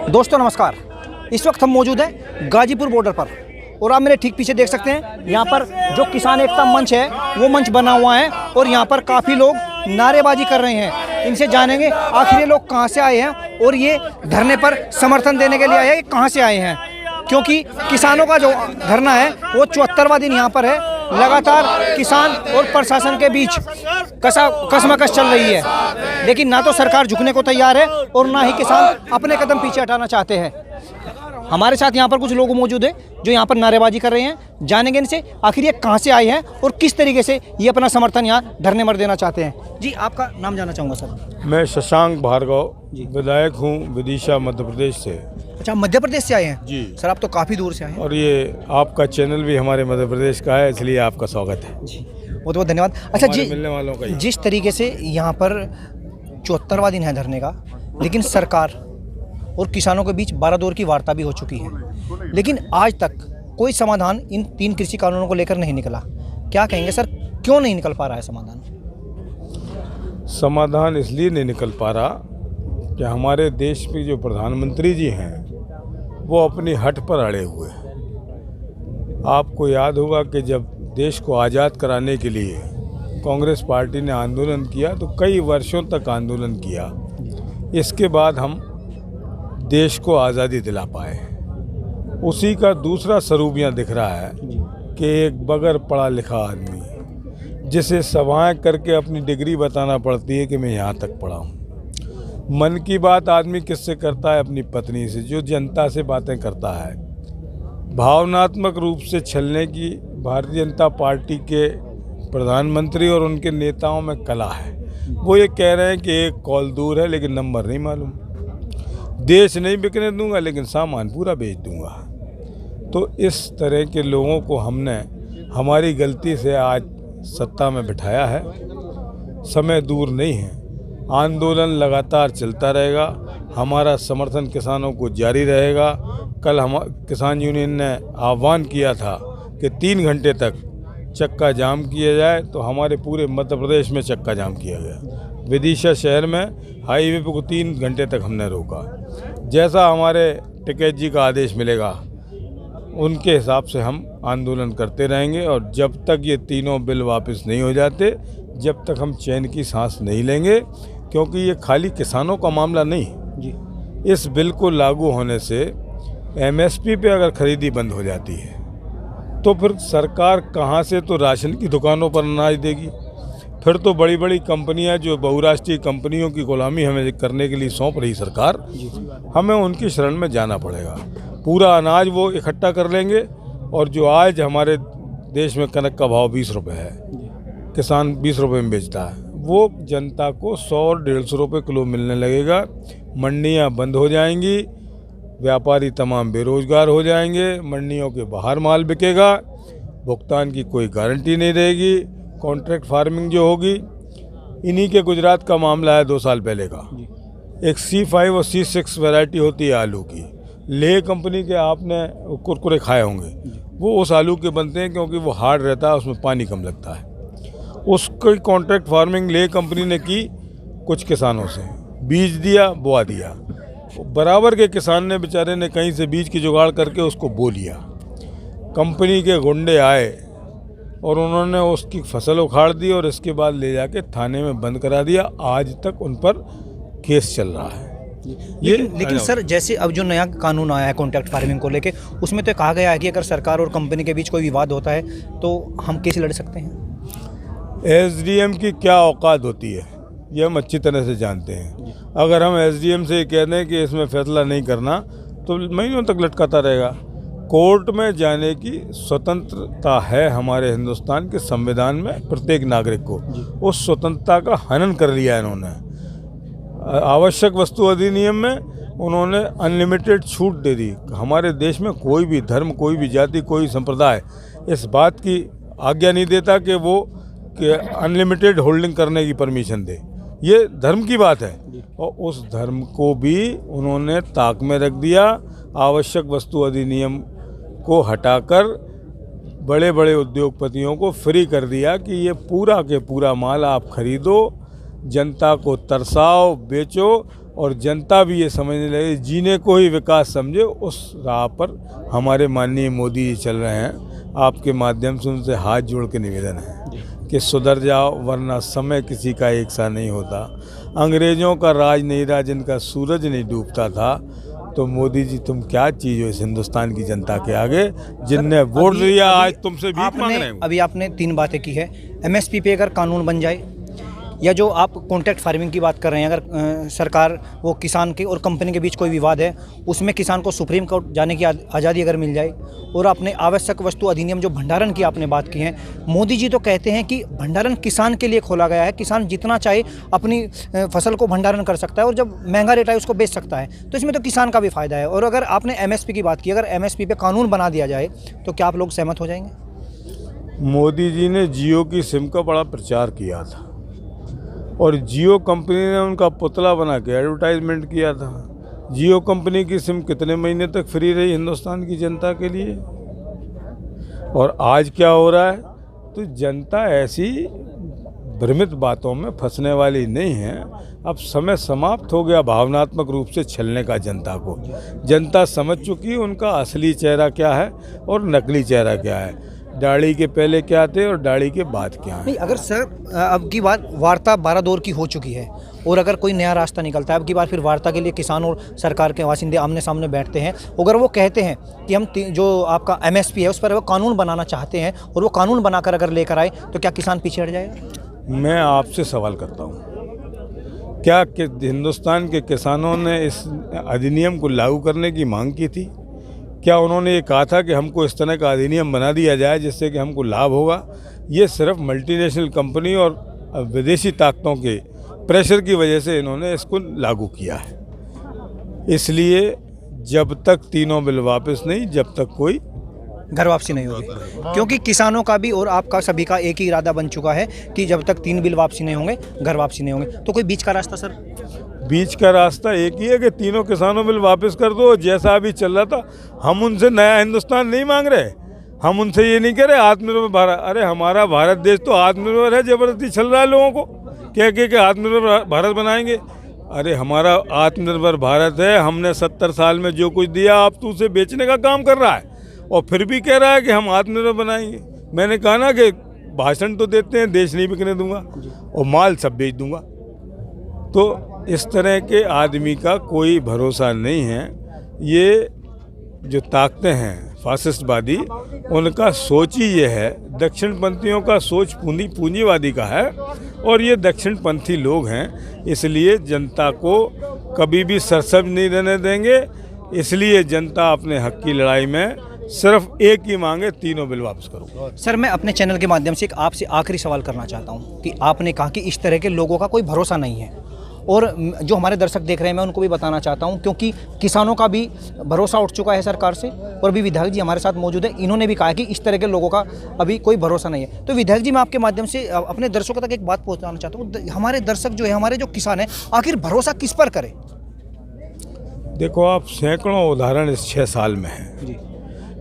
दोस्तों नमस्कार। इस वक्त हम मौजूद हैं गाजीपुर बॉर्डर पर और आप मेरे ठीक पीछे देख सकते हैं यहाँ पर जो किसान एकता मंच है वो मंच बना हुआ है और यहाँ पर काफ़ी लोग नारेबाजी कर रहे हैं। इनसे जानेंगे आखिर ये लोग कहाँ से आए हैं और ये धरने पर समर्थन देने के लिए आए हैं कि कहाँ से आए हैं, क्योंकि किसानों का जो धरना है वो 74वां दिन यहाँ पर है। लगातार किसान और प्रशासन के बीच कसमकस चल रही है, लेकिन ना तो सरकार झुकने को तैयार है और ना ही किसान अपने कदम पीछे हटाना चाहते हैं। हमारे साथ यहाँ पर कुछ लोग मौजूद हैं जो यहाँ पर नारेबाजी कर रहे हैं। जानेंगे इनसे आखिर ये कहाँ से आए हैं और किस तरीके से ये अपना समर्थन यहाँ धरने पर देना चाहते हैं। जी, आपका नाम जानना चाहूँगा सर। मैं शशांक भार्गव, विधायक हूँ विदिशा मध्य प्रदेश से। अच्छा, मध्य प्रदेश से आए हैं जी सर, आप तो काफ़ी दूर से आए हैं। और ये आपका चैनल भी हमारे मध्य प्रदेश का है, इसलिए आपका स्वागत है जी, बहुत बहुत धन्यवाद। अच्छा जी, मिलने वालों का जिस तरीके से यहाँ पर 74वां दिन है धरने का, लेकिन सरकार और किसानों के बीच 12 दौर की वार्ता भी हो चुकी है, लेकिन आज तक कोई समाधान इन 3 कृषि कानूनों को लेकर नहीं निकला। क्या कहेंगे सर, क्यों नहीं निकल पा रहा है समाधान? समाधान इसलिए नहीं निकल पा रहा कि हमारे देश में जो प्रधानमंत्री जी हैं वो अपनी हट पर अड़े हुए हैं। आपको याद होगा कि जब देश को आज़ाद कराने के लिए कांग्रेस पार्टी ने आंदोलन किया तो कई वर्षों तक आंदोलन किया, इसके बाद हम देश को आज़ादी दिला पाए। उसी का दूसरा स्वरूप यहाँ दिख रहा है कि एक बगैर पढ़ा लिखा आदमी जिसे सभाएं करके अपनी डिग्री बताना पड़ती है कि मैं यहाँ तक पढ़ा हूँ। मन की बात आदमी किससे करता है? अपनी पत्नी से, जो जनता से बातें करता है। भावनात्मक रूप से छलने की भारतीय जनता पार्टी के प्रधानमंत्री और उनके नेताओं में कला है। वो ये कह रहे हैं कि एक कॉल दूर है लेकिन नंबर नहीं मालूम। देश नहीं बिकने दूंगा लेकिन सामान पूरा बेच दूंगा। तो इस तरह के लोगों को हमने हमारी गलती से आज सत्ता में बिठाया है। समय दूर नहीं है, आंदोलन लगातार चलता रहेगा। हमारा समर्थन किसानों को जारी रहेगा। कल हम किसान यूनियन ने आह्वान किया था कि 3 घंटे तक चक्का जाम किया जाए, तो हमारे पूरे मध्य प्रदेश में चक्का जाम किया गया। विदिशा शहर में हाईवे को 3 घंटे तक हमने रोका। जैसा हमारे टिकैत जी का आदेश मिलेगा उनके हिसाब से हम आंदोलन करते रहेंगे, और जब तक ये तीनों बिल वापस नहीं हो जाते जब तक हम चैन की सांस नहीं लेंगे, क्योंकि ये खाली किसानों का मामला नहीं जी। इस बिल को लागू होने से MSP पे अगर खरीदी बंद हो जाती है तो फिर सरकार कहाँ से तो राशन की दुकानों पर अनाज देगी, फिर तो बड़ी बड़ी कंपनियां जो बहुराष्ट्रीय कंपनियों की गुलामी हमें करने के लिए सौंप रही सरकार, हमें उनकी शरण में जाना पड़ेगा। पूरा अनाज वो इकट्ठा कर लेंगे, और जो आज हमारे देश में कनक का भाव 20 रुपये है, किसान 20 रुपये में बेचता है, वो जनता को 100 और 150 रुपये किलो मिलने लगेगा। मंडियां बंद हो जाएंगी, व्यापारी तमाम बेरोजगार हो जाएंगे, मंडियों के बाहर माल बिकेगा, भुगतान की कोई गारंटी नहीं रहेगी। कॉन्ट्रैक्ट फार्मिंग जो होगी, इन्हीं के गुजरात का मामला है 2 साल पहले का। एक C5 और C6 वैरायटी होती है आलू की, लेह कंपनी के आपने कुरकुरे खाए होंगे, वो उस आलू के बनते हैं क्योंकि वो हार्ड रहता है, उसमें पानी कम लगता है। उसकी कॉन्ट्रैक्ट फार्मिंग लेह कंपनी ने की कुछ किसानों से, बीज दिया, बोआ दिया। बराबर के किसान ने बेचारे ने कहीं से बीज की जुगाड़ करके उसको बो लिया। कंपनी के गुंडे आए और उन्होंने उसकी फसल उखाड़ दी और इसके बाद ले जाके थाने में बंद करा दिया। आज तक उन पर केस चल रहा है। लेकिन सर, जैसे अब जो नया कानून आया है कॉन्ट्रैक्ट फार्मिंग को लेके, उसमें तो कहा गया है कि अगर सरकार और कंपनी के बीच कोई विवाद होता है तो हम केस लड़ सकते हैं। SDM की क्या औकात होती है ये हम अच्छी तरह से जानते हैं। अगर हम SDM से कह दें कि इसमें फैसला नहीं करना तो महीनों तक लटकाता रहेगा। कोर्ट में जाने की स्वतंत्रता है हमारे हिंदुस्तान के संविधान में प्रत्येक नागरिक को। उस स्वतंत्रता का हनन कर लिया इन्होंने। आवश्यक वस्तु अधिनियम में उन्होंने अनलिमिटेड छूट दे दी। हमारे देश में कोई भी धर्म, कोई भी जाति, कोई संप्रदाय इस बात की आज्ञा नहीं देता कि वो अनलिमिटेड होल्डिंग करने की परमिशन दे। ये धर्म की बात है, और उस धर्म को भी उन्होंने ताक में रख दिया। आवश्यक वस्तु अधिनियम को हटाकर बड़े बड़े उद्योगपतियों को फ्री कर दिया कि ये पूरा के पूरा माल आप खरीदो, जनता को तरसाओ, बेचो, और जनता भी ये समझने लगे जीने को ही विकास समझे, उस राह पर हमारे माननीय मोदी जी चल रहे हैं। आपके माध्यम से उनसे हाथ जोड़ के निवेदन है कि सुधर जाओ, वरना समय किसी का एक सा नहीं होता। अंग्रेज़ों का राज नहीं रहा, जिनका सूरज नहीं डूबता था। तो मोदी जी तुम क्या चीज़ हो इस हिंदुस्तान की जनता के आगे, जिनने वोट दिया आज तुमसे भीख मांग रहे हो। अभी आपने 3 बातें की है। एमएसपी पे अगर कानून बन जाए, या जो आप कॉन्ट्रैक्ट फार्मिंग की बात कर रहे हैं, अगर सरकार वो किसान के और कंपनी के बीच कोई विवाद है, उसमें किसान को सुप्रीम कोर्ट जाने की आज़ादी अगर मिल जाए, और आपने आवश्यक वस्तु अधिनियम जो भंडारण की आपने बात की है, मोदी जी तो कहते हैं कि भंडारण किसान के लिए खोला गया है, किसान जितना चाहे अपनी फसल को भंडारण कर सकता है और जब महंगा रेट है उसको बेच सकता है, तो इसमें तो किसान का भी फ़ायदा है। और अगर आपने एमएसपी की बात की, अगर एमएसपी पे कानून बना दिया जाए तो क्या आप लोग सहमत हो जाएंगे? मोदी जी ने जियो की सिम का बड़ा प्रचार किया था और जियो कंपनी ने उनका पुतला बना के एडवर्टाइजमेंट किया था। जियो कंपनी की सिम कितने महीने तक फ्री रही हिंदुस्तान की जनता के लिए, और आज क्या हो रहा है? तो जनता ऐसी भ्रमित बातों में फंसने वाली नहीं है। अब समय समाप्त हो गया भावनात्मक रूप से छलने का जनता को। जनता समझ चुकी है उनका असली चेहरा क्या है और नकली चेहरा क्या है, दाढ़ी के पहले क्या थे और दाढ़ी के बाद क्या है। नहीं, अगर सर अब की बात वार्ता 12 दौर की हो चुकी है और अगर कोई नया रास्ता निकलता है, अब की बार फिर वार्ता के लिए किसान और सरकार के बाशिंदे आमने सामने बैठते हैं, अगर वो कहते हैं कि हम जो आपका एमएसपी है उस पर वो कानून बनाना चाहते हैं और वो कानून बनाकर अगर लेकर आए, तो क्या किसान पीछे हट जाएगा? मैं आपसे सवाल करता हूँ, क्या हिंदुस्तान के किसानों ने इस अधिनियम को लागू करने की मांग की थी? क्या उन्होंने ये कहा था कि हमको इस तरह का अधिनियम बना दिया जाए जिससे कि हमको लाभ होगा? ये सिर्फ मल्टीनेशनल कंपनी और विदेशी ताकतों के प्रेशर की वजह से इन्होंने इसको लागू किया है। इसलिए जब तक तीनों बिल वापस नहीं, जब तक कोई घर वापसी नहीं होगी, क्योंकि किसानों का भी और आपका सभी का एक ही इरादा बन चुका है कि जब तक 3 बिल वापसी नहीं होंगे, घर वापसी नहीं होंगे। तो कोई बीच का रास्ता सर? बीच का रास्ता एक ही है कि तीनों किसानों बिल वापस कर दो। जैसा अभी चल रहा था, हम उनसे नया हिंदुस्तान नहीं मांग रहे, हम उनसे ये नहीं कह रहे आत्मनिर्भर भारत। अरे हमारा भारत देश तो आत्मनिर्भर है, जबरदस्ती चल रहा है लोगों को कह के आत्मनिर्भर भारत बनाएंगे। अरे हमारा आत्मनिर्भर भारत है, हमने 70 साल में जो कुछ दिया आप तो उसे बेचने का काम कर रहा है और फिर भी कह रहा है कि हम आत्मनिर्भर बनाएंगे। मैंने कहा ना कि भाषण तो देते हैं, देश नहीं बिकने दूंगा और माल सब बेच दूंगा। तो इस तरह के आदमी का कोई भरोसा नहीं है। ये जो ताकतें हैं फासिस्टवादी, उनका सोच ही ये है, दक्षिणपंथियों का सोच पूंजीवादी का है और ये दक्षिणपंथी लोग हैं, इसलिए जनता को कभी भी सरसब्ज नहीं रहने देंगे। इसलिए जनता अपने हक की लड़ाई में सिर्फ एक ही मांगे, तीनों बिल वापस करो। सर मैं अपने चैनल के माध्यम से एक आपसे आखिरी सवाल करना चाहता हूं कि आपने कहा कि इस तरह के लोगों का कोई भरोसा नहीं है, और जो हमारे दर्शक देख रहे हैं मैं उनको भी बताना चाहता हूं, क्योंकि किसानों का भी भरोसा उठ चुका है सरकार से, और भी विधायक जी हमारे साथ मौजूद है, इन्होंने भी कहा कि इस तरह के लोगों का अभी कोई भरोसा नहीं है। तो विधायक जी मैं आपके माध्यम से अपने दर्शकों तक एक बात पहुँचाना चाहता हूँ, हमारे दर्शक जो है, हमारे जो किसान हैं, आखिर भरोसा किस पर करें? देखो आप, सैकड़ों उदाहरण इस 6 साल में हैं।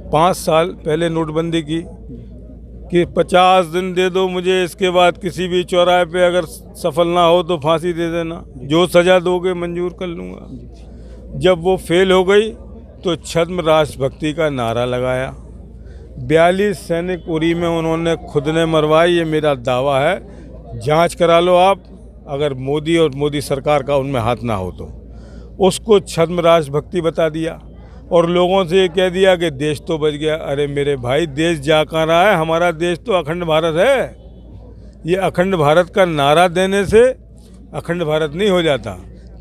5 साल पहले नोटबंदी की कि 50 दिन दे दो मुझे, इसके बाद किसी भी चौराहे पे अगर सफल ना हो तो फांसी दे देना, जो सज़ा दोगे मंजूर कर लूँगा। जब वो फेल हो गई तो छद्म राष्ट्रभक्ति का नारा लगाया। 42 सैनिक उरी में उन्होंने खुद ने मरवाए, ये मेरा दावा है, जांच करा लो आप, अगर मोदी और मोदी सरकार का उनमें हाथ ना हो तो। उसको छद्म राष्ट्रभक्ति बता दिया और लोगों से ये कह दिया कि देश तो बच गया। अरे मेरे भाई, देश जा कहाँ रहा है? हमारा देश तो अखंड भारत है। ये अखंड भारत का नारा देने से अखंड भारत नहीं हो जाता।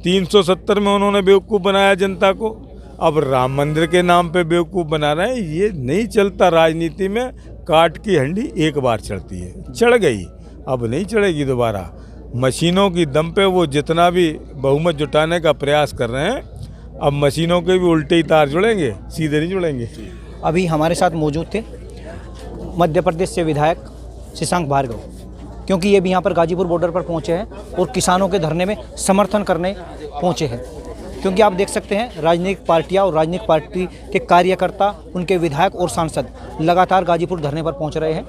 370 में उन्होंने बेवकूफ़ बनाया जनता को, अब राम मंदिर के नाम पे बेवकूफ़ बना रहे हैं। ये नहीं चलता राजनीति में, काट की हंडी एक बार चढ़ती है, चढ़ गई, अब नहीं चढ़ेगी दोबारा। मशीनों की दम पे वो जितना भी बहुमत जुटाने का प्रयास कर रहे हैं, अब मशीनों के भी उल्टे ही तार जुड़ेंगे, सीधे नहीं जुड़ेंगे। अभी हमारे साथ मौजूद थे मध्य प्रदेश से विधायक शशांक भार्गव, क्योंकि ये भी यहाँ पर गाजीपुर बॉर्डर पर पहुँचे हैं और किसानों के धरने में समर्थन करने पहुँचे हैं। क्योंकि आप देख सकते हैं राजनीतिक पार्टियाँ और राजनीतिक पार्टी के कार्यकर्ता, उनके विधायक और सांसद लगातार गाजीपुर धरने पर पहुँच रहे हैं,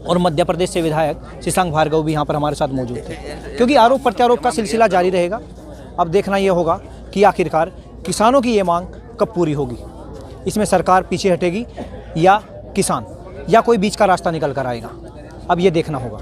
और मध्य प्रदेश से विधायक शशांक भार्गव भी यहाँ पर हमारे साथ मौजूद थे। क्योंकि आरोप प्रत्यारोप का सिलसिला जारी रहेगा, अब देखना ये होगा कि आखिरकार किसानों की ये मांग कब पूरी होगी। इसमें सरकार पीछे हटेगी या किसान या कोई बीच का रास्ता निकल कर आएगा, अब ये देखना होगा।